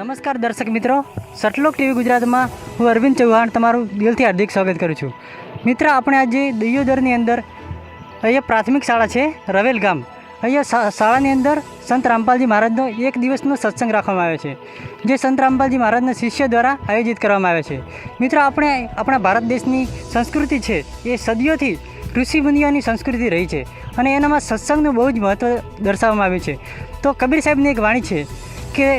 નમસ્કાર દર્શક મિત્રો, સટલોક ટીવી ગુજરાતમાં હું અરવિંદ ચૌહાણ તમારું દિલથી હાર્દિક સ્વાગત કરું છું. મિત્ર, આપણે આજે દિયોદરની અંદર અહીંયા પ્રાથમિક શાળા છે રવેલ ગામ. અહીંયા શાળાની અંદર સંત રામપાલજી મહારાજનો એક દિવસનો સત્સંગ રાખવામાં આવ્યો છે, જે સંત રામપાલજી મહારાજના શિષ્ય દ્વારા આયોજિત કરવામાં આવે છે. મિત્રો, આપણે આપણા ભારત દેશની સંસ્કૃતિ છે એ સદીઓથી ઋષિમુનિઓની સંસ્કૃતિ રહી છે અને એનામાં સત્સંગનું બહુ જ મહત્ત્વ દર્શાવવામાં આવ્યું છે. તો કબીર સાહેબની એક વાણી છે કે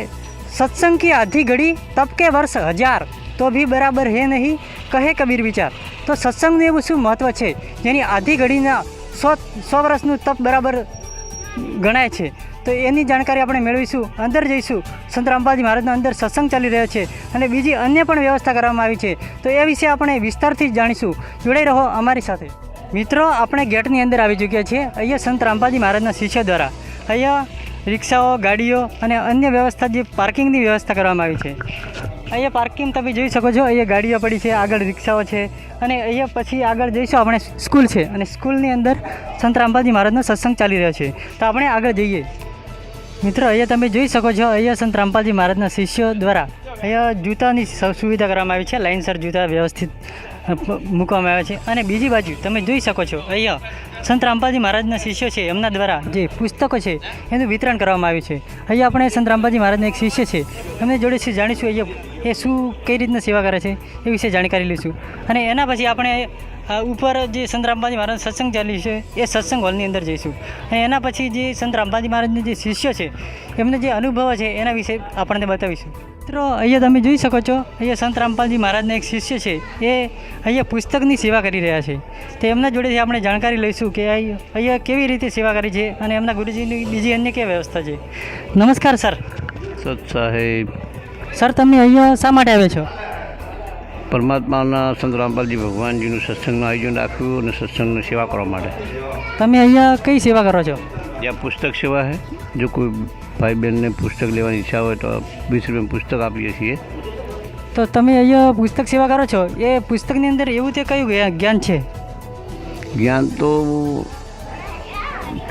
સત્સંગ કી આધી ઘડી તપ કે વર્ષ હજાર તો ભી બરાબર હે નહીં કહે કબીર વિચાર. તો સત્સંગનું એવું શું મહત્ત્વ છે જેની આધી ઘડીના 100 વર્ષનું તપ બરાબર ગણાય છે. તો એની જાણકારી આપણે મેળવીશું, અંદર જઈશું. સંત રામપાલજી મહારાજનો અંદર સત્સંગ ચાલી રહ્યો છે અને બીજી અન્ય પણ વ્યવસ્થા કરવામાં આવી છે. તો એ વિશે આપણે વિસ્તારથી જાણીશું. જોડાઈ રહો અમારી સાથે. મિત્રો, આપણે ગેટની અંદર આવી ચૂક્યા છીએ. અહીંયા સંત રામપાલજી મહારાજના શિષ્ય દ્વારા અહીંયા રિક્ષાઓ, ગાડીઓ અને અન્ય વ્યવસ્થા, જે પાર્કિંગની વ્યવસ્થા કરવામાં આવી છે. અહીંયા પાર્કિંગ તમે જોઈ શકો છો. અહીંયા ગાડીઓ પડી છે, આગળ રિક્ષાઓ છે અને અહીંયા પછી આગળ જઈશું આપણે સ્કૂલ છે અને સ્કૂલની અંદર સંત રામપાલજી મહારાજનો સત્સંગ ચાલી રહ્યો છે. તો આપણે આગળ જઈએ. મિત્રો, અહીંયા તમે જોઈ શકો છો, અહીંયા સંત રામપાલજી મહારાજના શિષ્યો દ્વારા અહીંયા જૂતાની સુવિધા કરવામાં આવી છે. લાઇનસર જૂતા વ્યવસ્થિત મૂકવામાં આવ્યા છે. અને બીજી બાજુ તમે જોઈ શકો છો, અહીંયા સંત રામપાલજી મહારાજના શિષ્યો છે એમના દ્વારા જે પુસ્તકો છે એનું વિતરણ કરવામાં આવ્યું છે. અહીંયા આપણે સંત રામપાલજી મહારાજના એક શિષ્ય છે, એમને જોડેથી જાણીશું અહીંયા એ શું કઈ રીતના સેવા કરે છે એ વિશે જાણકારી લઈશું. અને એના પછી આપણે ઉપર જે સંત રામપાલજી મહારાજ સત્સંગ ચાલ્યું છે એ સત્સંગ હોલની અંદર જઈશું. અને એના પછી જે સંત રામપાલજી મહારાજના જે શિષ્ય છે એમને જે અનુભવો છે એના વિશે આપણને બતાવીશું. મિત્રો, અહીંયા તમે જોઈ શકો છો, અહીંયા સંત રામપાલજી મહારાજના એક શિષ્ય છે એ અહીંયા પુસ્તકની સેવા કરી રહ્યા છે. તો એમના જોડેથી આપણે જાણકારી લઈશું કે અહીંયા કેવી રીતે સેવા કરી છે અને એમના ગુરુજીની બીજી અન્ય કેવી વ્યવસ્થા છે. નમસ્કાર સર. સત સાહેબ. સર, તમે અહીંયા શા માટે આવ્યા છો? પરમાત્માના સંત રામપાલજી ભગવાનજીનું સત્સંગનું આયોજન રાખ્યું અને સત્સંગની સેવા કરવા માટે. તમે અહીંયા કઈ સેવા કરો છો? જ્યાં પુસ્તક સેવા છે, જો કોઈ ભાઈ બહેનને પુસ્તક લેવાની ઈચ્છા હોય તો 20 રૂપિયાનું પુસ્તક આપીએ છીએ. તો તમે અહીંયા પુસ્તક સેવા કરો છો, એ પુસ્તકની અંદર એવું તે કયું જ્ઞાન છે? જ્ઞાન તો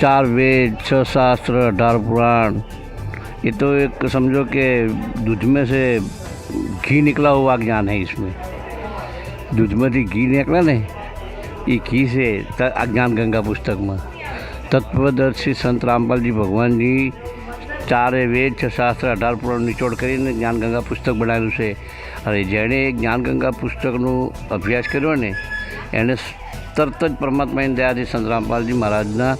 4 વેદ, 6 શાસ્ત્ર, 18 પુરાણ. ये तो एक समझो कि दूध में से घी निकला हुआ ज्ञान है इसमें. दूध में से घी निकला ने, ये घी से ज्ञान गंगा पुस्तक में तत्वदर्शी संत रामपालजी भगवान जी 4 वेद, 6 શાસ્ત્ર, 18 પુરાણ નિચોડ કરીને જ્ઞાન ગંગા પુસ્તક બનાવેલું છે. અને જેણે જ્ઞાન ગંગા પુસ્તકનો અભ્યાસ કર્યો ને એને તરત જ પરમાત્માની દયાથી સંત રામપાલજી મહારાજના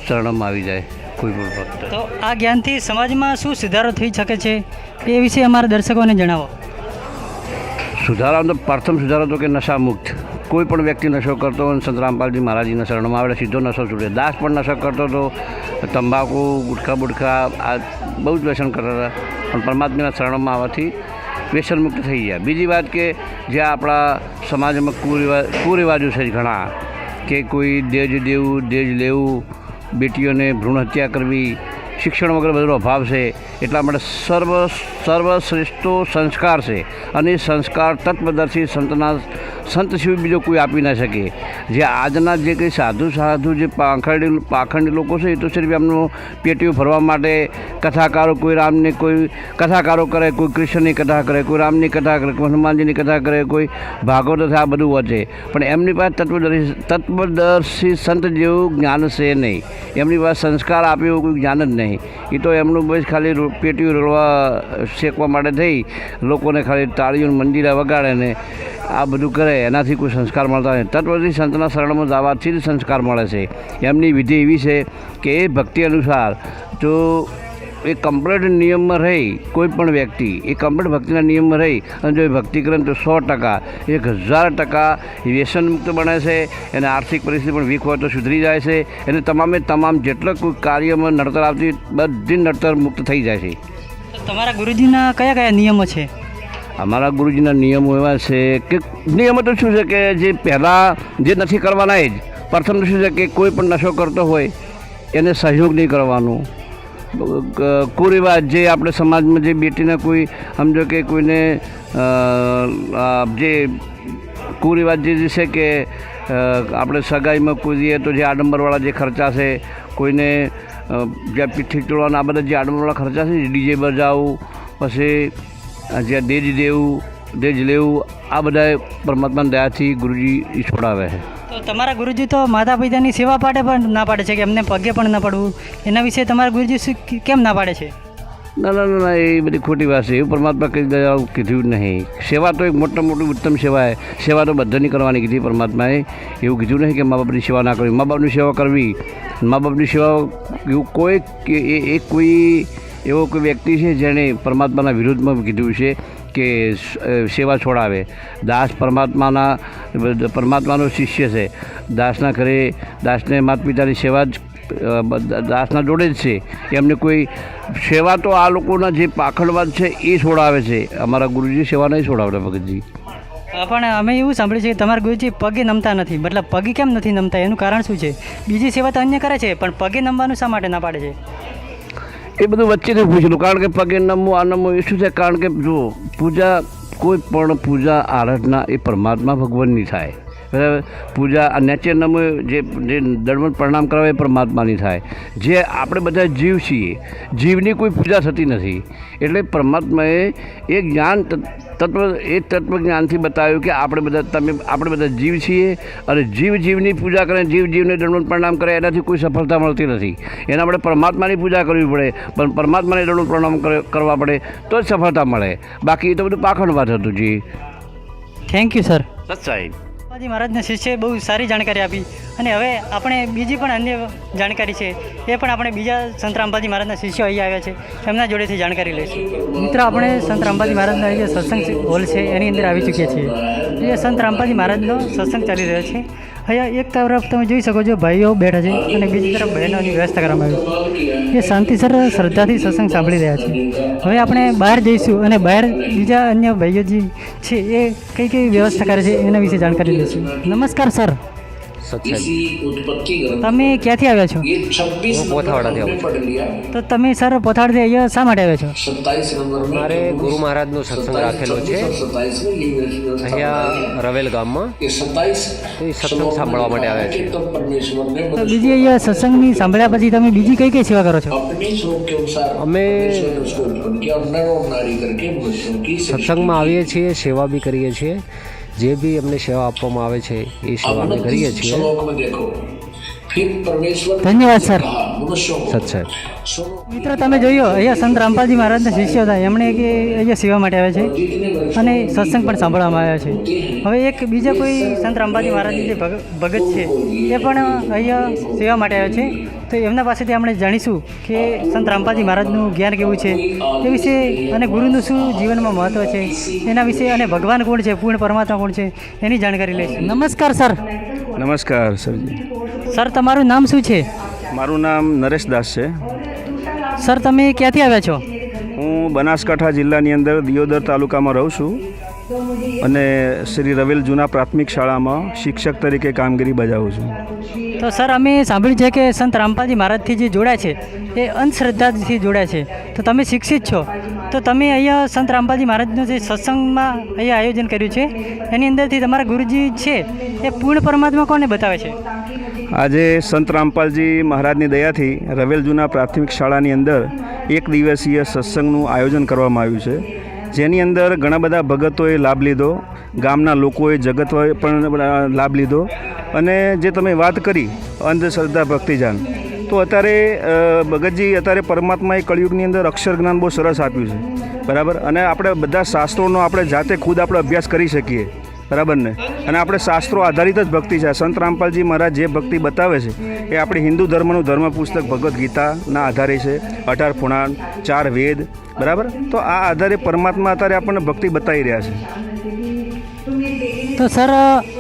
શરણમાં આવી જાય કોઈ પણ ભક્ત. તો આ જ્ઞાનથી સમાજમાં શું સુધારો થઈ શકે છે એ વિશે અમારા દર્શકોને જણાવો. સુધારો તો પ્રથમ સુધારો તો કે નશામુક્ત. કોઈ પણ વ્યક્તિ નશો કરતો હોય સંત રામપાલજી મહારાજના શરણમાં આવે સીધો નશો છૂટે. દાસ પણ નશો કરતો હતો, તંબાકુ, ગુટખા આ બહુ જ વ્યસન કરતા હતા, પણ પરમાત્માના શરણમાં આવવાથી વ્યસનમુક્ત થઈ ગયા. બીજી વાત કે જ્યાં આપણા સમાજમાં કુરિવાજો છે ઘણા, કે કોઈ દેજ દેવું, દેજ લેવું, બેટીઓને ભ્રૂણ હત્યા કરવી, શિક્ષણ વગર બધો અભાવ છે. એટલા માટે સર્વશ્રેષ્ઠો સંસ્કાર છે અને એ સંસ્કાર તત્વદર્શી સંત સિવાય બીજો કોઈ આપી ના શકે. જે આજના જે કંઈ સાધુ જે પાખંડી લોકો છે એ તો સિર્ફ એમનું પેટીઓ ભરવા માટે કથાકારો, કોઈ રામની કોઈ કથાકારો કરે, કોઈ કૃષ્ણની કથા કરે, કોઈ રામની કથા કરે, કોઈ હનુમાનજીની કથા કરે, કોઈ ભાગવત આ બધું વચે. પણ એમની પાસે તત્વદર્શી સંત જેવું જ્ઞાન છે નહીં. એમની પાસે સંસ્કાર આપે એવું કોઈ જ્ઞાન જ નહીં. એ તો એમનું બસ ખાલી પેટીઓ રોળવા શેકવા માટે થઈ લોકોને ખાલી તાળીઓને મંદિરે વગાડે ને આ બધું કરે, એનાથી કોઈ સંસ્કાર મળતા નથી. તત્વથી સંતના શરણમાં જવાથી જ સંસ્કાર મળે છે. એમની વિધિ એવી છે કે એ ભક્તિ અનુસાર જો એ કમ્પ્લીટ નિયમમાં રહી, કોઈ પણ વ્યક્તિ એ કમ્પ્લીટ ભક્તિના નિયમમાં રહી અને જો એ ભક્તિ કરે તો 100%, 1000% વ્યસનમુક્ત બને છે. એને આર્થિક પરિસ્થિતિ પણ વીક હોય તો સુધરી જાય છે. એને તમામ જેટલા કોઈ કાર્યમાં નડતર આવતી બધી નડતર મુક્ત થઈ જાય છે. તમારા ગુરુજીના કયા કયા નિયમો છે? અમારા ગુરુજીના નિયમો એવા છે કે નિયમો તો શું છે કે જે પહેલાં જે નથી કરવાના એ જ. પ્રથમ શું છે કે કોઈ પણ નશો કરતો હોય એને સહયોગ નહીં કરવાનો. કુરિવાજ જે આપણે સમાજમાં જે બેટીને કોઈ સમજો કે કોઈને જે કુરિવાજ જે છે કે આપણે સગાઈમાં કોઈ જઈએ તો જે આડંબરવાળા જે ખર્ચા છે, કોઈને જ્યાં પીઠી તોડવાના આ બધા જે આડંબરવાળા ખર્ચા છે, ડીજે બજાવવું, પછી જ્યાં દેજ લેવું આ બધા પરમાત્માની દયાથી ગુરુજી છોડાવે છે. તો તમારા ગુરુજી તો માતા પિતાની સેવા માટે પણ ના પાડે છે કે એમને પગે પણ ના પડવું, એના વિશે તમારા ગુરુજી કેમ ના પાડે છે? ના ના ના એ બધી ખોટી વાત છે. એવું પરમાત્મા કઈ દયા કીધું જ નહીં. સેવા તો એક મોટી ઉત્તમ સેવા છે. સેવા તો બધાની કરવાની કીધી પરમાત્માએ. એવું કીધું નહીં કે મા બાપની સેવા ના કરવી. મા બાપની સેવા કરવી, મા બાપની સેવા એવું કોઈ એવો કોઈ વ્યક્તિ છે જેણે પરમાત્માના વિરુદ્ધમાં કીધું છે કે સેવા છોડાવે. દાસ પરમાત્માનો શિષ્ય છે. દાસના ઘરે દાસને માતા પિતાની સેવા જ દાસના જોડે જ છે. એમને કોઈ સેવા તો આ લોકોના જે પાખંડવાદ છે એ છોડાવે છે. અમારા ગુરુજી સેવા નહીં છોડાવતા ભગતજી. પણ અમે એવું સાંભળ્યું છે કે તમારા ગુરુજી પગે નમતા નથી. મતલબ પગે કેમ નથી નમતા, એનું કારણ શું છે? બીજી સેવા તો અન્ય કરે છે, પણ પગે નમવાનું શા માટે ના પાડે છે? એ બધું વચ્ચેથી પૂછેલું. કારણ કે પગે નમવું આ નમવું એ શું છે? કારણ કે જો પૂજા કોઈ પણ પૂજા આરાધના એ પરમાત્મા ભગવાનની થાય, બરાબર. પૂજા આ નેચર નમવું જે દંડવત પ્રણામ કરાવે એ પરમાત્માની થાય. જે આપણે બધા જીવ છીએ, જીવની કોઈ પૂજા થતી નથી. એટલે પરમાત્માએ એ જ્ઞાન તત્વ જ્ઞાનથી બતાવ્યું કે આપણે બધા જીવ છીએ અને જીવની પૂજા કરે, જીવને દંડવત પ્રણામ કરે એનાથી કોઈ સફળતા મળતી નથી. એના આપણે પરમાત્માની પૂજા કરવી પડે, પણ પરમાત્માને દંડવત પ્રણામ કરવા પડે તો જ સફળતા મળે. બાકી એ તો બધું પાખંડ વાત હતું. જી થેન્ક યુ સર. સાહેબ રામપાલજી મહારાજના શિષ્યએ બહુ સારી જાણકારી આપી, અને હવે આપણે બીજી પણ અન્ય જાણકારી છે એ પણ આપણે બીજા સંત રામપાલજી મહારાજના શિષ્યો અહીં આવ્યા છે એમના જોડેથી જાણકારી લઈશું. મિત્રો, આપણે સંત રામપાલજી મહારાજના જે સત્સંગ હોલ છે એની અંદર આવી ચૂક્યા છીએ. એ સંત રામપાલજી મહારાજનો સત્સંગ ચાલી રહ્યો છે. અહીંયા એક તરફ તમે જોઈ શકો છો ભાઈઓ બેઠા છે અને બીજી તરફ બહેનોની વ્યવસ્થા કરવામાં આવી છે. એ શાંતિસર શ્રદ્ધાથી સત્સંગ સાંભળી રહ્યા છે. હવે આપણે બહાર જઈશું અને બહાર બીજા અન્ય ભાઈઓ જે છે એ કઈ કઈ વ્યવસ્થા કરે છે એના વિશે જાણકારી લઈશું. નમસ્કાર સર. તમે ક્યાંથી આવ્યા છો? પોથાવાડાથી આવું છું. તો તમે સર પોથાડથી અહીંયા શા માટે આવ્યા છો? મારે ગુરુ મહારાજનો સત્સંગ રાખેલો છે અહીંયા રવેલ ગામમાં, તો એ સત્સંગ સાંભળવા માટે આવ્યા છે. તો બીજી અહીંયા સત્સંગની સાંભળ્યા પછી તમે બીજી કઈ કઈ સેવા કરો છો? અમે સત્સંગમાં આવીએ છીએ, સેવા બી કરીએ છીએ. જે બી અમને સેવા આપવામાં આવે છે એ સેવા અમે કરીએ છીએ. ધન્યવાદ સર. સત્સંગ મિત્રો, તમે જોયું અહીંયા સંત રામપાલજી મહારાજના શિષ્ય હતા, એમણે કે અહીંયા સેવા માટે આવ્યા છે અને સત્સંગ પણ સાંભળવામાં આવ્યા છે. હવે એક બીજા કોઈ સંત રામપાલજી મહારાજની જે ભગત છે એ પણ અહીંયા સેવા માટે આવ્યા છે. તો એમના પાસેથી આપણે જાણીશું કે સંત રામપાલજી મહારાજનું જ્ઞાન કેવું છે એ વિશે, અને ગુરુનું શું જીવનમાં મહત્ત્વ છે એના વિશે, અને ભગવાન કોણ છે, પૂર્ણ પરમાત્મા કોણ છે એની જાણકારી લઈશું. નમસ્કાર સર. નમસ્કાર સરજી. સર, તમારું નામ શું છે? મારું નામ નરેશ દાસ છે. સર, તમે ક્યાંથી આવ્યા છો? હું બનાસકાંઠા જિલ્લાની અંદર દિયોદર તાલુકામાં રહું છું અને શ્રી રવેલ જૂના પ્રાથમિક શાળામાં શિક્ષક તરીકે કામગીરી બજાવું છું. તો સર, અમે સાંભળ્યું છે કે સંત રામપાલજી મહારાજથી જે જોડાય છે એ અંધશ્રદ્ધાથી જોડાય છે. તો તમે શિક્ષિત છો, તો તમે અહીંયા સંત રામપાલજી મહારાજનું જે સત્સંગમાં અહીંયા આયોજન કર્યું છે એની અંદરથી તમારા ગુરુજી છે એ પૂર્ણ પરમાત્મા કોને બતાવે છે? આજે સંત રામપાલજી મહારાજની દયાથી રવેલ જૂના પ્રાથમિક શાળાની અંદર એક દિવસીય સત્સંગનું આયોજન કરવામાં આવ્યું છે, જેની અંદર ઘણા બધા ભગતોએ લાભ લીધો, ગામના લોકોએ જગતોએ પણ લાભ લીધો. અને જે તમે વાત કરી અંધશ્રદ્ધા ભક્તિજાન, તો અત્યારે ભગતજી અત્યારે પરમાત્માએ કળિયુગની અંદર અક્ષર જ્ઞાન બહુ સરસ આપ્યું છે, બરાબર. અને આપણે બધા શાસ્ત્રોનો આપણે જાતે ખુદ આપણે અભ્યાસ કરી શકીએ, બરાબર ને. અને આપણે શાસ્ત્રો આધારિત જ ભક્તિ છે. સંત રામપાલજી મહારાજ જે ભક્તિ બતાવે છે એ આપણી હિન્દુ ધર્મનું ધર્મ પુસ્તક ભગવદ્ ગીતાના આધારે છે. 18 પુરાણ, 4 વેદ, બરાબર. તો આ આધારે પરમાત્મા અત્યારે આપણને ભક્તિ બતાવી રહ્યા છે. તો સર,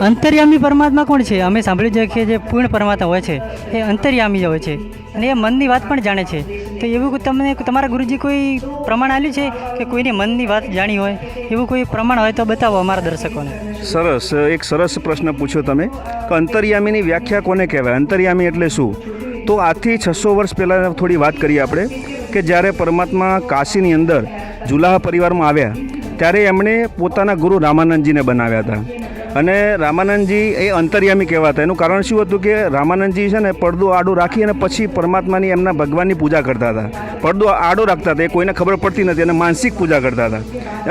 અંતર્યામી પરમાત્મા કોણ છે? અમે સાંભળ્યું છે કે જે પૂર્ણ પરમાત્મા હોય છે એ અંતર્યામી હોય છે અને એ મનની વાત પણ જાણે છે. તો એવું તમને તમારા ગુરુજી કોઈ પ્રમાણ આપ્યું છે કે કોઈને મનની વાત જાણી હોય એવું કોઈ પ્રમાણ હોય તો બતાવો અમારા દર્શકોને. સરસ, એક સરસ પ્રશ્ન પૂછ્યો તમે કે અંતર્યામીની વ્યાખ્યા કોને કહેવાય, અંતર્યામી એટલે શું? તો આજથી 600 વર્ષ પહેલાં થોડી વાત કરીએ આપણે કે જ્યારે પરમાત્મા કાશીની અંદર જુલાહ પરિવારમાં આવ્યા ત્યારે એમણે પોતાના ગુરુ રામાનંદજીને બનાવ્યા હતા. અને રામાનંદજી એ અંતર્યામી કહેવાતા. એનું કારણ શું હતું કે રામાનંદજી છે ને પડદો આડો રાખી અને પછી પરમાત્માની એમના ભગવાનની પૂજા કરતા હતા. પડદો આડો રાખતા હતા, એ કોઈને ખબર પડતી નથી, અને માનસિક પૂજા કરતા હતા.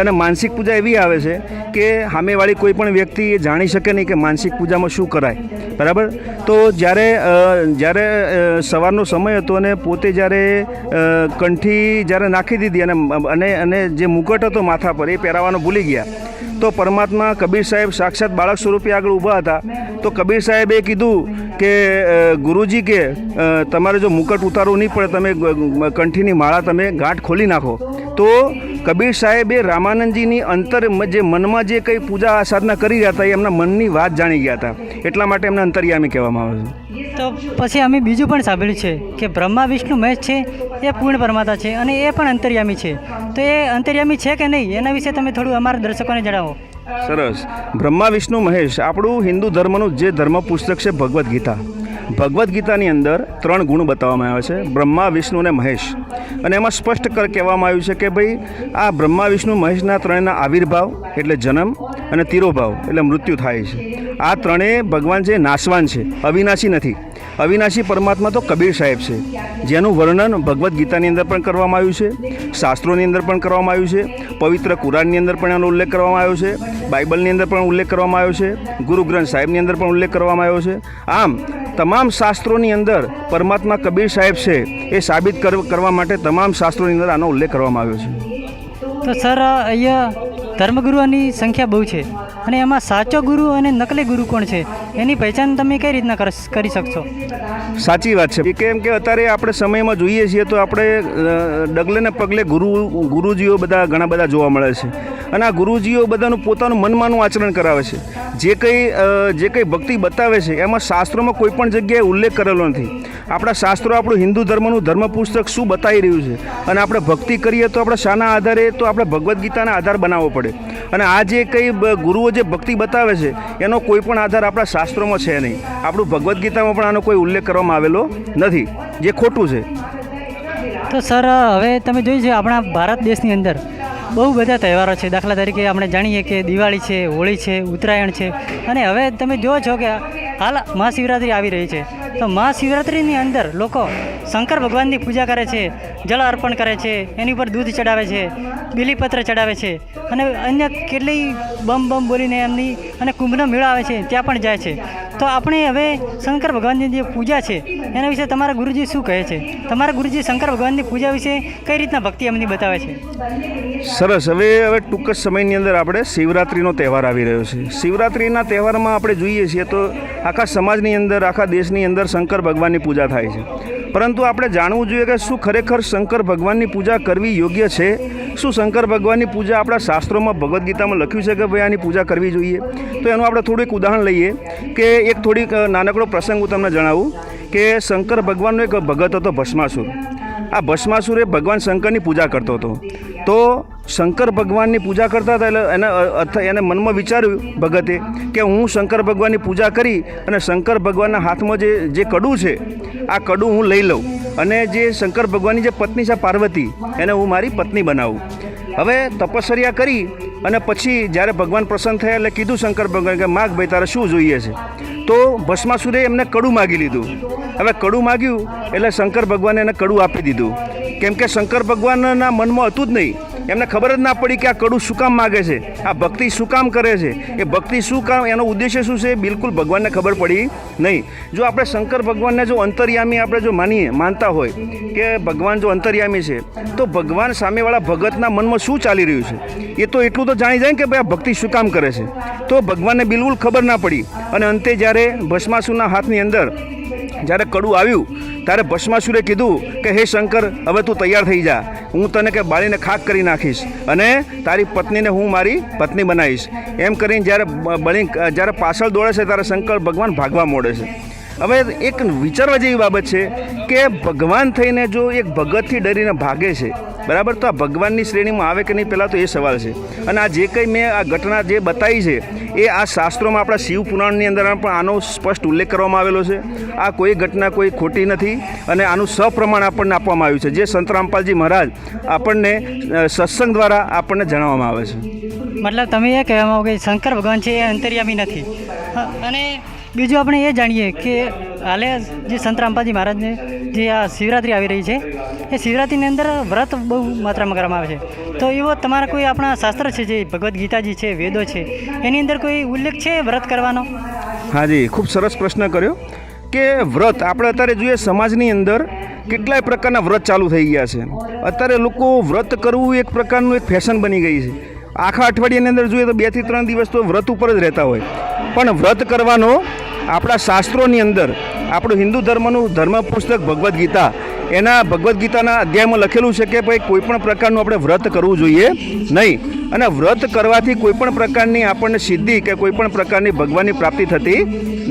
અને માનસિક પૂજા એવી આવે છે કે સામેવાળી કોઈ પણ વ્યક્તિ એ જાણી શકે નહીં કે માનસિક પૂજામાં શું કરાય, બરાબર. તો જ્યારે સવારનો સમય હતો અને પોતે જ્યારે કંઠી જ્યારે નાખી દીધી અને જે મુકટ હતો માથા પર એ પહેરાવાનો ભૂલી ગયા, તો પરમાત્મા કબીર સાહેબ સાક્ષાત બાળક સ્વરૂપે આગળ ઊભા હતા. તો કબીર સાહેબે કીધું કે ગુરુજી કે તમારે જો મુકટ ઉતારવું નહીં પડે, તમે કંઠીની માળા તમે ગાંઠ ખોલી નાખો. તો કબીર સાહેબે રામાનંદજીની અંતર જે મનમાં જે કંઈ પૂજા સાધના કરી રહ્યા હતા એ એમના મનની વાત જાણી ગયા હતા, એટલા માટે એમને અંતર્યામી કહેવામાં આવે છે. તો પછી અમે બીજું પણ સાંભળ્યું છે કે બ્રહ્મા વિષ્ણુ મહેશ છે એ પૂર્ણ પરમાત્મા છે અને એ પણ અંતર્યામી છે. તો એ અંતર્યામી છે કે નહીં એના વિશે તમે થોડું અમારા દર્શકોને જણાવો. સરસ. બ્રહ્મા વિષ્ણુ મહેશ આપણું હિન્દુ ધર્મનું જે ધર્મ પુસ્તક છે ભગવદ્ ગીતા. ભગવદ્ ગીતાની અંદર 3 ગુણ બતાવવામાં આવ્યા છે, બ્રહ્મા વિષ્ણુ અને મહેશ. અને એમાં સ્પષ્ટ કહેવામાં આવ્યું છે કે ભાઈ આ બ્રહ્મા વિષ્ણુ મહેશના ત્રણેયના આવિર્ભાવ એટલે જન્મ અને તિરોભાવ એટલે મૃત્યુ થાય છે. આ ત્રણેય ભગવાન છે નાશવાન છે, અવિનાશી નથી. અવિનાશી પરમાત્મા તો કબીર સાહેબ છે, જેનું વર્ણન ભગવદ્ ગીતાની અંદર પણ કરવામાં આવ્યું છે, શાસ્ત્રોની અંદર પણ કરવામાં આવ્યું છે, પવિત્ર કુરાનની અંદર પણ એનો ઉલ્લેખ કરવામાં આવ્યો છે, બાઇબલની અંદર પણ ઉલ્લેખ કરવામાં આવ્યો છે, ગુરુ ગ્રંથ સાહેબની અંદર પણ ઉલ્લેખ કરવામાં આવ્યો છે. આમ તમામ શાસ્ત્રોની અંદર પરમાત્મા કબીર સાહેબ છે એ સાબિત કરવા માટે તમામ શાસ્ત્રોની અંદર આનો ઉલ્લેખ કરવામાં આવ્યો છે. તો સર અહીંયા ધર્મગુરુઓની સંખ્યા બહુ છે અને એમાં સાચો ગુરુ અને નકલી ગુરુ કોણ છે એની પહેચાન તમે કઈ રીતના કરી શકશો? સાચી વાત છે. કેમ કે અત્યારે આપણે સમયમાં જોઈએ છીએ તો આપણે ડગલે ને પગલે ગુરુજીઓ બધા ઘણા બધા જોવા મળે છે. અને આ ગુરુજીઓ બધાનું પોતાનું મનમાનું આચરણ કરાવે છે. જે કંઈ ભક્તિ બતાવે છે એમાં શાસ્ત્રોમાં કોઈ પણ જગ્યાએ ઉલ્લેખ કરેલો નથી. આપણા શાસ્ત્રો આપણું હિન્દુ ધર્મનું ધર્મ પુસ્તક શું બતાવી રહ્યું છે અને આપણે ભક્તિ કરીએ તો આપણે શાના આધારે, તો આપણે ભગવદ્ ગીતાના આધાર બનાવવો પડે. અને આ જે કંઈ ગુરુઓ જે ભક્તિ બતાવે છે એનો કોઈ પણ આધાર આપણા શાસ્ત્રોમાં છે નહીં. આપણું ભગવદ્ ગીતામાં પણ આનો કોઈ ઉલ્લેખ કરવામાં આવેલો નથી, જે ખોટું છે. તો સર હવે તમે જોયું છે આપણા ભારત દેશની અંદર બહુ બધા તહેવારો છે. દાખલા તરીકે આપણે જાણીએ કે દિવાળી છે, હોળી છે, ઉત્તરાયણ છે, અને હવે તમે જુઓ છો કે હાલ મહાશિવરાત્રિ આવી રહી છે. તો મહાશિવરાત્રિની અંદર લોકો શંકર ભગવાનની પૂજા કરે છે, જળ અર્પણ કરે છે, એની ઉપર દૂધ ચડાવે છે, બીલીપત્ર ચડાવે છે અને અન્ય કેટલી બમ બોલીને એમની અને કુંભનો મેળો આવે છે ત્યાં પણ જાય છે. તો આપણે હવે શંકર ભગવાનની જે પૂજા છે એના વિશે તમારા ગુરુજી શું કહે છે? તમારા ગુરુજી શંકર ભગવાનની પૂજા વિશે કઈ રીતના ભક્તિ એમની બતાવે છે? સરસ. હવે ટૂંક જ સમયની અંદર આપણે શિવરાત્રિનો તહેવાર આવી રહ્યો છે. શિવરાત્રિના તહેવારમાં આપણે જોઈએ છીએ તો આખા સમાજની અંદર, આખા દેશની અંદર શંકર ભગવાનની પૂજા થાય છે. પરંતુ આપણે જાણવું જોઈએ કે શું ખરેખર શંકર ભગવાનની પૂજા કરવી યોગ્ય છે? શું શંકર ભગવાનની પૂજા આપણા શાસ્ત્રોમાં ભગવદ્ ગીતામાં લખ્યું છે કે ભાઈ આની પૂજા કરવી જોઈએ? તો એનું આપણે થોડું એક ઉદાહરણ લઈએ કે એક થોડીક નાનકડો પ્રસંગ હું તમને જણાવું કે શંકર ભગવાનનો એક ભગત હતો ભસ્માસુર. આ ભસ્માસુર એ ભગવાન શંકરની પૂજા કરતો હતો. તો શંકર ભગવાનની પૂજા કરતા હતા એટલે એને મનમાં વિચાર્યું ભગતે કે હું શંકર ભગવાનની પૂજા કરી અને શંકર ભગવાનના હાથમાં જે કડું છે આ કડું હું લઈ લઉં અને જે શંકર ભગવાનની જે પત્ની છે પાર્વતી એને હું મારી પત્ની બનાવું. હવે તપશ્ચર્યા કરી અને પછી જ્યારે ભગવાન પ્રસન્ન થયા એટલે કીધું શંકર ભગવાન કે માગ ભાઈ તારે શું જોઈએ છે? તો ભસ્માસુરે એમને કડું માગી લીધું. હવે કડું માગ્યું એટલે શંકર ભગવાને એને કડું આપી દીધું. કેમ કે શંકર ભગવાનના મનમાં હતું જ નહીં, એમને ખબર જ ના પડી કે આ કડું શું કામ માગે છે, આ ભક્તિ શું કામ કરે છે, એ ભક્તિ શું કામ, એનો ઉદ્દેશ્ય શું છે, બિલકુલ ભગવાનને ખબર પડી નહીં. જો આપણે શંકર ભગવાનને જો અંતર્યામી આપણે જો માનતા હોય કે ભગવાન જો અંતર્યામી છે તો ભગવાન સામેવાળા ભગતના મનમાં શું ચાલી રહ્યું છે એ તો એટલું તો જાણી જાય કે ભાઈ આ ભક્તિ શું કામ કરે છે. તો ભગવાનને બિલકુલ ખબર ના પડી અને અંતે જ્યારે ભસ્માસુરના હાથની અંદર જ્યારે કડું આવ્યું ત્યારે ભસ્માસુરે કીધું કે હે શંકર, હવે તું તૈયાર થઈ જા, હું તને કે બાળીને ખાક કરી નાખીશ અને તારી પત્નીને હું મારી પત્ની બનાવીશ. એમ કરીને જ્યારે પાછળ દોડે છે ત્યારે શંકર ભગવાન ભાગવા મોડે છે. હવે એક વિચારવા જેવી બાબત છે કે ભગવાન થઈને જો એક ભગતથી ડરીને ભાગે છે, બરાબર. તો આ ભગવાનની શ્રેણીમાં આવે કે નહીં, પહેલાં તો એ સવાલ છે. અને આ જે કંઈ મેં આ ઘટના જે બતાવી છે એ આ શાસ્ત્રોમાં આપણા શિવ પુરાણની અંદર પણ આનો સ્પષ્ટ ઉલ્લેખ કરવામાં આવેલો છે. આ કોઈ ઘટના કોઈ ખોટી નથી અને આનું સપ્રમાણ આપણને આપવામાં આવ્યું છે, જે સંત રામપાલજી મહારાજ આપણને સત્સંગ દ્વારા આપણને જણાવવામાં આવે છે. મતલબ તમે એ કહેવા માંગો કે શંકર ભગવાન છે એ અંતર્યામી નથી. અને બીજું આપણે એ જાણીએ કે હાલે જે સંત રામપાલજી મહારાજને જે આ શિવરાત્રિ આવી રહી છે એ શિવરાત્રિની અંદર વ્રત બહુ માત્રામાં કરવામાં આવે છે. તો એવો તમારા કોઈ આપણા શાસ્ત્ર છે જે ભગવદ્ ગીતાજી છે, વેદો છે, એની અંદર કોઈ ઉલ્લેખ છે વ્રત કરવાનો? હાજી, ખૂબ સરસ પ્રશ્ન કર્યો કે વ્રત આપણે અત્યારે જોઈએ સમાજની અંદર કેટલાય પ્રકારના વ્રત ચાલુ થઈ ગયા છે. અત્યારે લોકો વ્રત કરવું એક પ્રકારનું એક ફેશન બની ગઈ છે. આખા અઠવાડિયાની અંદર જોઈએ તો 2 થી 3 દિવસ તો વ્રત ઉપર જ રહેતા હોય. પણ વ્રત કરવાનો આપણા શાસ્ત્રોની અંદર આપણું હિન્દુ ધર્મનું ધર્મ પુસ્તક ભગવદ્ ગીતા, એના ભગવદ્ ગીતાના અધ્યાયમાં લખેલું છે કે ભાઈ કોઈ પણ પ્રકારનું આપણે વ્રત કરવું જોઈએ નહીં. અને વ્રત કરવાથી કોઈ પણ પ્રકારની આપણને સિદ્ધિ કે કોઈ પણ પ્રકારની ભગવાનની પ્રાપ્તિ થતી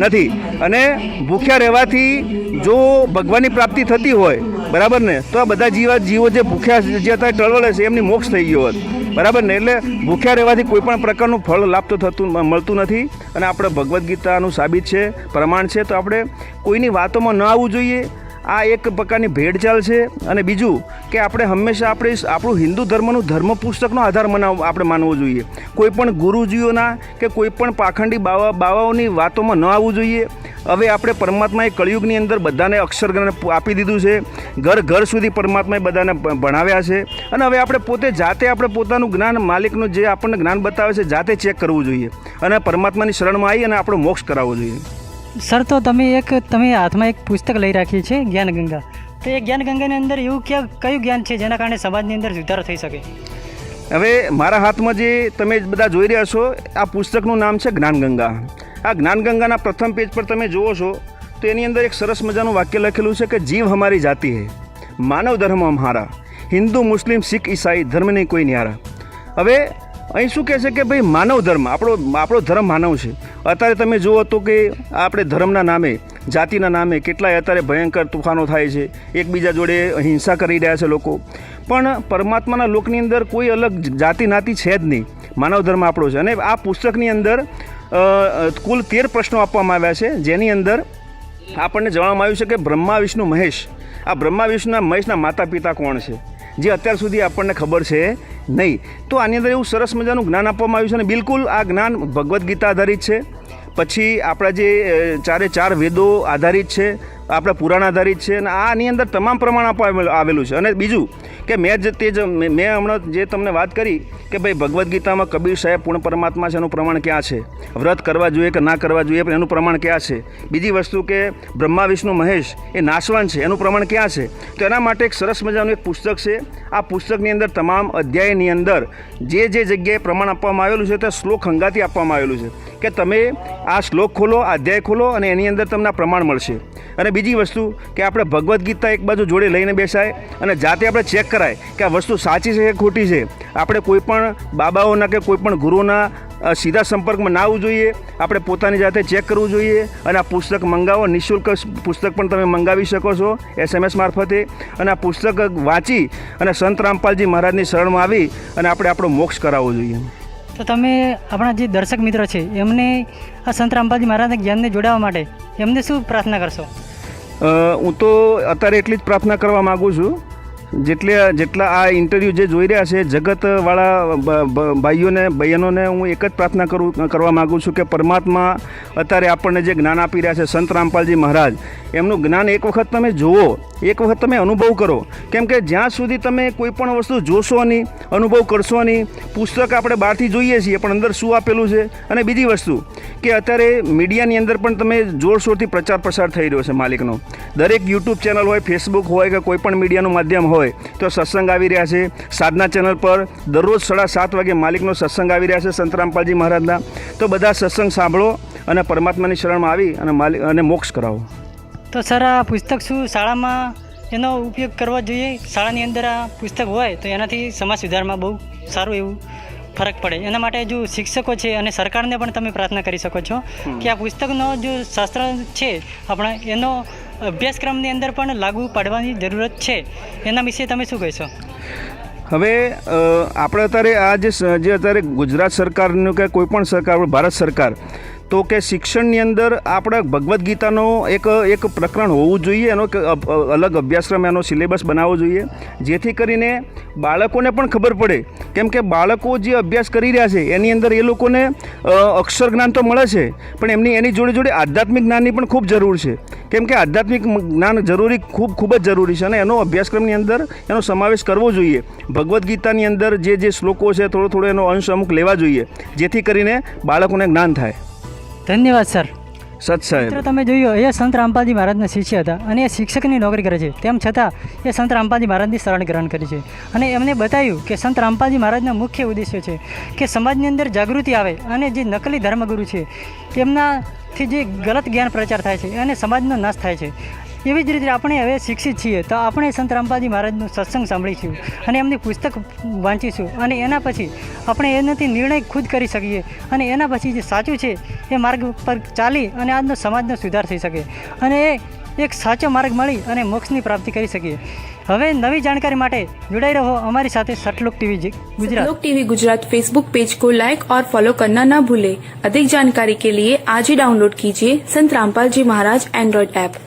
નથી. અને ભૂખ્યા રહેવાથી જો ભગવાનની પ્રાપ્તિ થતી હોય, બરાબર ને, તો આ બધા જીવો જે ભૂખ્યા જે અત્યારે ટળવળે છે એમની મોક્ષ થઈ ગયો હોત, બરાબર ને. એટલે ભૂખ્યા રહેવાથી કોઈ પણ પ્રકારનું ફળ લાભ તો મળતું નથી. અને આપણે ભગવદ્ ગીતાનું સાબિત છે, પ્રમાણ છે. તો આપણે કોઈની વાતોમાં ન આવવું જોઈએ. આ એક પ્રકારની ભેડચાલ છે. અને બીજું કે આપણે હંમેશા આપણું હિન્દુ ધર્મનું ધર્મ પુસ્તકનો આધાર આપણે માનવો જોઈએ. કોઈ પણ ગુરુજીઓના કે કોઈ પણ પાખંડી બાવાઓની વાતોમાં ન આવવું જોઈએ. હવે આપણે પરમાત્માએ કળિયુગની અંદર બધાને અક્ષર જ્ઞાન આપી દીધું છે. ઘર ઘર સુધી પરમાત્માએ બધાને ભણાવ્યા છે. અને હવે આપણે પોતે જાતે આપણે પોતાનું જ્ઞાન, માલિકનું જે આપણને જ્ઞાન બતાવે છે, જાતે ચેક કરવું જોઈએ અને પરમાત્માની શરણમાં આવી અને આપણો મોક્ષ કરાવવો જોઈએ. સર, તો તમે હાથમાં એક પુસ્તક લઈ રાખી છે જ્ઞાનગંગા. તો એ જ્ઞાનગંગાની અંદર એવું કયું જ્ઞાન છે જેના કારણે સમાજની અંદર સુધારો થઈ શકે? હવે મારા હાથમાં જે તમે બધા જોઈ રહ્યા છો, આ પુસ્તકનું નામ છે જ્ઞાનગંગા. આ જ્ઞાનગંગાના પ્રથમ પેજ પર તમે જુઓ છો તો એની અંદર એક સરસ મજાનું વાક્ય લખેલું છે કે જીવ હમારી જાતિ હૈ, માનવ ધર્મ હમારા, હિન્દુ મુસ્લિમ શીખ ઈસાઈ ધર્મ નહીં કોઈ ન્યારા. હવે અહીં શું કહે છે કે ભાઈ માનવ ધર્મ, આપણો ધર્મ માનવ છે. અત્યારે તમે જુઓ તો કે આપણે ધર્મના નામે, જાતિના નામે કેટલાય અત્યારે ભયંકર તુફાનો થાય છે. એકબીજા જોડે હિંસા કરી રહ્યા છે લોકો. પણ પરમાત્માના લોકની અંદર કોઈ અલગ જાતિ નાતિ છે જ નહીં. માનવ ધર્મ આપણો છે. અને આ પુસ્તકની અંદર કુલ 13 પ્રશ્નો આપવામાં આવ્યા છે, જેની અંદર આપણને જણાવવામાં આવ્યું છે કે બ્રહ્મા વિષ્ણુ મહેશ, આ બ્રહ્મા વિષ્ણુના મહેશના માતા પિતા કોણ છે, જે અત્યાર સુધી આપણને ખબર છે નહીં. તો આની અંદર એવું સરસ મજાનું જ્ઞાન આપવામાં આવ્યું છે. અને બિલકુલ આ જ્ઞાન ભગવદ્ ગીતા આધારિત છે. પછી આપણા જે 4 વેદો આધારિત છે, આપણા પુરાણ આધારિત છે. અને આની અંદર તમામ પ્રમાણ આવેલું છે. અને બીજું કે મેં હમણાં જે તમને વાત કરી કે ભાઈ ભગવદ્ ગીતામાં કબીર સાહેબ પૂર્ણ પરમાત્મા છે, એનું પ્રમાણ ક્યાં છે? વ્રત કરવા જોઈએ કે ના કરવા જોઈએ, પણ એનું પ્રમાણ ક્યાં છે? બીજી વસ્તુ કે બ્રહ્મા વિષ્ણુ મહેશ એ નાશવાન છે, એનું પ્રમાણ ક્યાં છે? તો એના માટે એક સરસ મજાનું એક પુસ્તક છે. આ પુસ્તકની અંદર તમામ અધ્યાયની અંદર જે જગ્યાએ પ્રમાણ આપવામાં આવેલું છે તે શ્લોક હંગાથી આપવામાં આવેલું છે કે તમે આ શ્લોક ખોલો, આ અધ્યાય ખોલો અને એની અંદર તમને પ્રમાણ મળશે. અને બીજી વસ્તુ કે આપણે ભગવદ્ ગીતા એક બાજુ જોડે લઈને બેસાય અને જાતે આપણે ચેક કરાય કે આ વસ્તુ સાચી છે કે ખોટી છે. આપણે કોઈ પણ બાબાઓના કે કોઈ પણ ગુરુના સીધા સંપર્કમાં ના આવવું જોઈએ. આપણે પોતાની જાતે ચેક કરવું જોઈએ. અને આ પુસ્તક મંગાવો, નિઃશુલ્ક પુસ્તક પણ તમે મંગાવી શકો છો SMS મારફતે. અને આ પુસ્તક વાંચી અને સંત રામપાલજી મહારાજની શરણમાં આવી અને આપણે આપણો મોક્ષ કરાવવો જોઈએ. તો તમે આપણા જે દર્શક મિત્રો છે એમને આ સંત રામપાલજી મહારાજના જ્ઞાનને જોડાવા માટે એમને શું પ્રાર્થના કરશો? હું તો અત્યારે એટલી જ પ્રાર્થના કરવા માગું છું, જેટલા આ ઇન્ટરવ્યૂ જે જોઈ રહ્યા છે જગતવાળા ભાઈઓને બહેનોને હું એક જ પ્રાર્થના કરવા માગું છું કે પરમાત્મા અત્યારે આપણને જે જ્ઞાન આપી રહ્યા છે, સંત રામપાલજી મહારાજ, એમનું જ્ઞાન એક વખત તમે જુઓ, એક વખત તમે અનુભવ કરો. કેમ કે જ્યાં સુધી તમે કોઈ પણ વસ્તુ જોશો નહીં, અનુભવ કરશો નહીં, પુસ્તક આપણે બહારથી જોઈએ છીએ પણ અંદર શું આપેલું છે. અને બીજી વસ્તુ કે અત્યારે મીડિયાની અંદર પણ તમે જોરશોરથી પ્રચાર પ્રસાર થઈ રહ્યો છે માલિકનો. દરેક યુટ્યુબ ચેનલ હોય, ફેસબુક હોય કે કોઈ પણ મીડિયાનું માધ્યમ હોય તો સત્સંગ આવી રહ્યા છે. સાધના ચેનલ પર દરરોજ 7:30 વાગે માલિકનો સત્સંગ આવી રહ્યા છે સંત રામપાલજી મહારાજના. તો બધા સત્સંગ સાંભળો અને પરમાત્માની શરણમાં આવી અને મોક્ષ કરાવો. તો સર, આ પુસ્તક શું શાળામાં એનો ઉપયોગ કરવો જોઈએ? શાળાની અંદર આ પુસ્તક હોય તો એનાથી સમાજ સુધારમાં બહુ સારું એવું ફરક પડે. એના માટે જો શિક્ષકો છે અને સરકારને પણ તમે પ્રાર્થના કરી શકો છો કે આ પુસ્તકનો જો શાસ્ત્ર છે આપણા, એનો અભ્યાસક્રમની અંદર પણ લાગુ પાડવાની જરૂરત છે. એના વિશે તમે શું કહેશો? હવે આપણે અત્યારે આ જે અત્યારે ગુજરાત સરકારનું કે કોઈ પણ સરકાર, ભારત સરકાર, તો કે શિક્ષણની અંદર આપણે ભગવદ્ ગીતાનો એક પ્રકરણ હોવું જોઈએ, એનો અલગ અભ્યાસક્રમ, એનો સિલેબસ બનાવવો જોઈએ, જેથી કરીને બાળકોને પણ ખબર પડે. કેમ કે બાળકો જે અભ્યાસ કરી રહ્યા છે એની અંદર એ લોકોને અક્ષર જ્ઞાન તો મળે છે, પણ એની જોડે જોડે આધ્યાત્મિક જ્ઞાનની પણ ખૂબ જરૂર છે. કેમ કે આધ્યાત્મિક જ્ઞાન ખૂબ જ જરૂરી છે, અને એનો અભ્યાસક્રમની અંદર એનો સમાવેશ કરવો જોઈએ. ભગવદ્ ગીતાની અંદર જે શ્લોકો છે થોડો એનો અંશ અમુક લેવા જોઈએ, જેથી કરીને બાળકોને જ્ઞાન થાય. ધન્યવાદ સર. સત સાહેબ. મિત્રો તમે જોયું, એ સંત રામપાલજી મહારાજના શિષ્ય હતા અને એ શિક્ષકની નોકરી કરે છે. તેમ છતાં એ સંત રામપાલજી મહારાજની શરણ ગ્રહણ કરી છે અને એમને બતાવ્યું કે સંત રામપાલજી મહારાજના મુખ્ય ઉદ્દેશ્ય છે કે સમાજની અંદર જાગૃતિ આવે અને જે નકલી ધર્મગુરુ છે એમનાથી જે ગલત જ્ઞાન પ્રચાર થાય છે અને સમાજનો નાશ થાય છે. એવી જ રીતે આપણે હવે શિક્ષિત છીએ તો આપણે સંત રામપાલજી મહારાજનું સત્સંગ સાંભળીશું અને એમની પુસ્તક વાંચીશું અને એના પછી આપણે એનાથી નિર્ણય ખુદ કરી શકીએ અને એના પછી જે સાચું છે એ માર્ગ પર ચાલી અને આજનો સમાજનો સુધાર થઈ શકે અને એ એક સાચો માર્ગ મળી અને મોક્ષની પ્રાપ્તિ કરી શકીએ. હવે નવી जानकारी માટે जुड़ाई रहो हमारी साथ सतलोक टीवी गुजरात. सतलोक टीवी गुजरात फेसबुक पेज को लाइक और फॉलो करना न भूले. अधिक जानकारी के लिए आज ही डाउनलोड कीजिए संत रामपाल जी महाराज एंड्रॉइड ऐप.